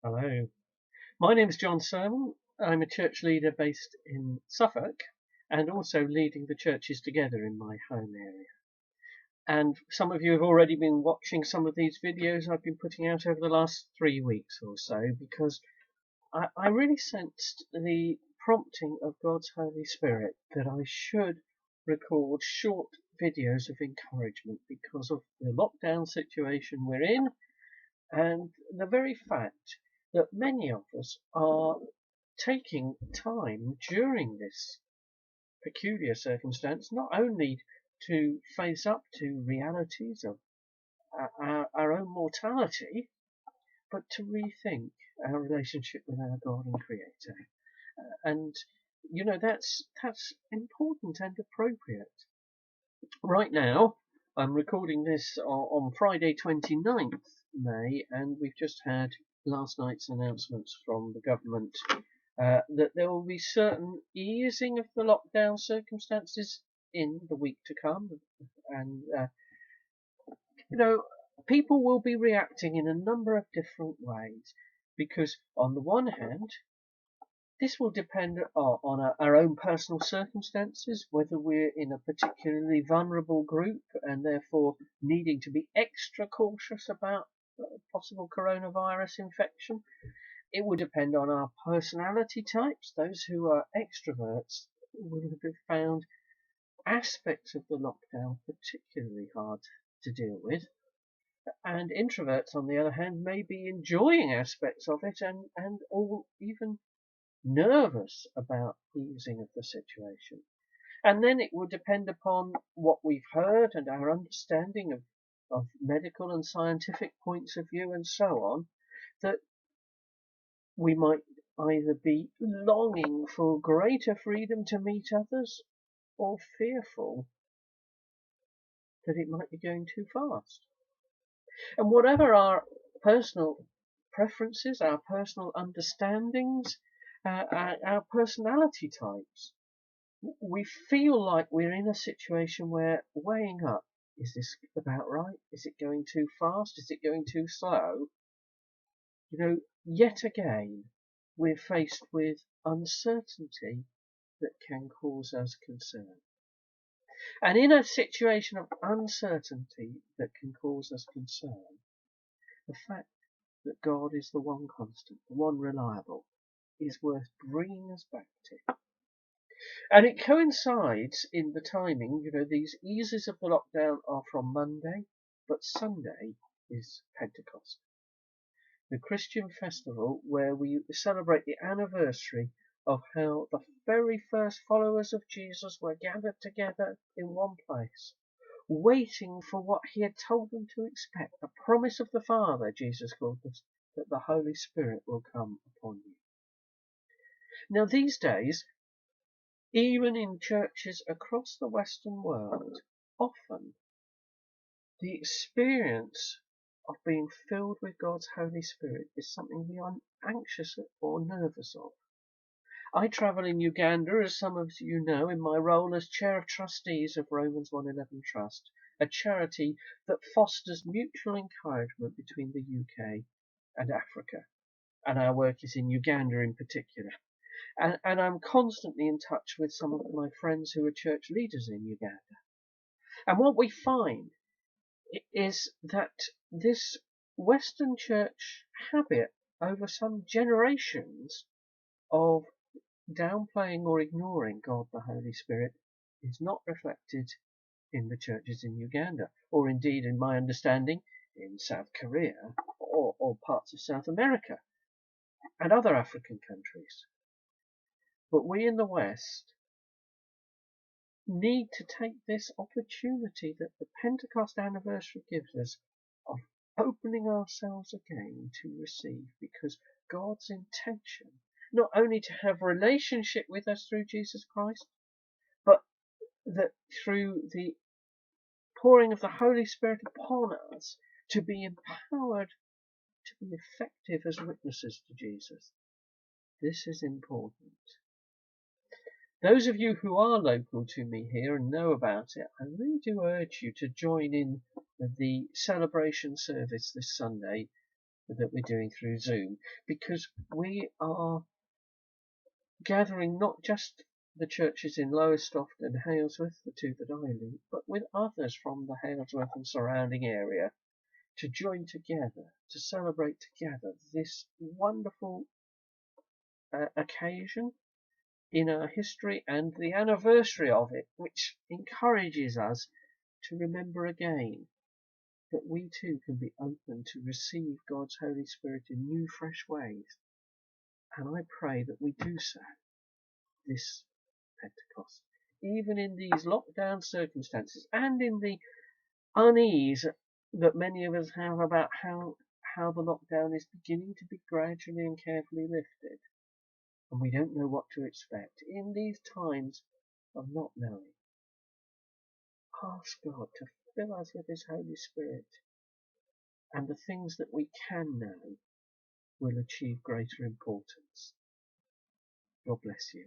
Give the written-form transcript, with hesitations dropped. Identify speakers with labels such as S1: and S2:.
S1: Hello, my name is Jon Sermon. I'm a church leader based in Suffolk and also leading the churches together in my home area. And some of you have already been watching some of these videos I've been putting out over the last 3 weeks or so because I really sensed the prompting of God's Holy Spirit that I should record short videos of encouragement because of the lockdown situation we're in and the very fact that many of us are taking time during this peculiar circumstance not only to face up to realities of our own mortality, but to rethink our relationship with our God and Creator. And that's important and appropriate. Right now, I'm recording this on Friday 29th May, and we've just had last night's announcements from the government that there will be certain easing of the lockdown circumstances in the week to come. And, people will be reacting in a number of different ways because, on the one hand, this will depend on our own personal circumstances, whether we're in a particularly vulnerable group and therefore needing to be extra cautious about possible coronavirus infection. It will depend on our personality types. Those who are extroverts will have found aspects of the lockdown particularly hard to deal with. And introverts, on the other hand, may be enjoying aspects of it and all even nervous about easing of the situation. And then it will depend upon what we've heard and our understanding of medical and scientific points of view and so on, that we might either be longing for greater freedom to meet others or fearful that it might be going too fast. And whatever our personal preferences, our personal understandings, our personality types, we feel like we're in a situation where weighing up, is this about right? Is it going too fast? Is it going too slow? Yet again, we're faced with uncertainty that can cause us concern. And in a situation of uncertainty that can cause us concern, the fact that God is the one constant, the one reliable, is worth bringing us back to. And it coincides in the timing, these eases of the lockdown are from Monday, but Sunday is Pentecost, the Christian festival where we celebrate the anniversary of how the very first followers of Jesus were gathered together in one place, waiting for what he had told them to expect, the promise of the Father, Jesus called this, that the Holy Spirit will come upon you. Now these days, even in churches across the Western world, often the experience of being filled with God's Holy Spirit is something we are anxious or nervous of. I travel in Uganda, as some of you know, in my role as Chair of Trustees of Romans 111 Trust, a charity that fosters mutual encouragement between the UK and Africa. And our work is in Uganda in particular. And I'm constantly in touch with some of my friends who are church leaders in Uganda. And what we find is that this Western church habit over some generations of downplaying or ignoring God the Holy Spirit is not reflected in the churches in Uganda, or indeed, in my understanding, in South Korea or parts of South America and other African countries. But we in the West need to take this opportunity that the Pentecost anniversary gives us of opening ourselves again to receive, because God's intention, not only to have relationship with us through Jesus Christ, but that through the pouring of the Holy Spirit upon us to be empowered to be effective as witnesses to Jesus. This is important. Those of you who are local to me here and know about it, I really do urge you to join in the celebration service this Sunday that we're doing through Zoom, because we are gathering not just the churches in Lowestoft and Halesworth, the two that I lead, but with others from the Halesworth and surrounding area to join together, to celebrate together this wonderful occasion in our history and the anniversary of it, which encourages us to remember again that we too can be open to receive God's Holy Spirit in new, fresh ways. And I pray that we do so this Pentecost, even in these lockdown circumstances and in the unease that many of us have about how the lockdown is beginning to be gradually and carefully lifted. And we don't know what to expect. In these times of not knowing, ask God to fill us with His Holy Spirit, and the things that we can know will achieve greater importance. God bless you.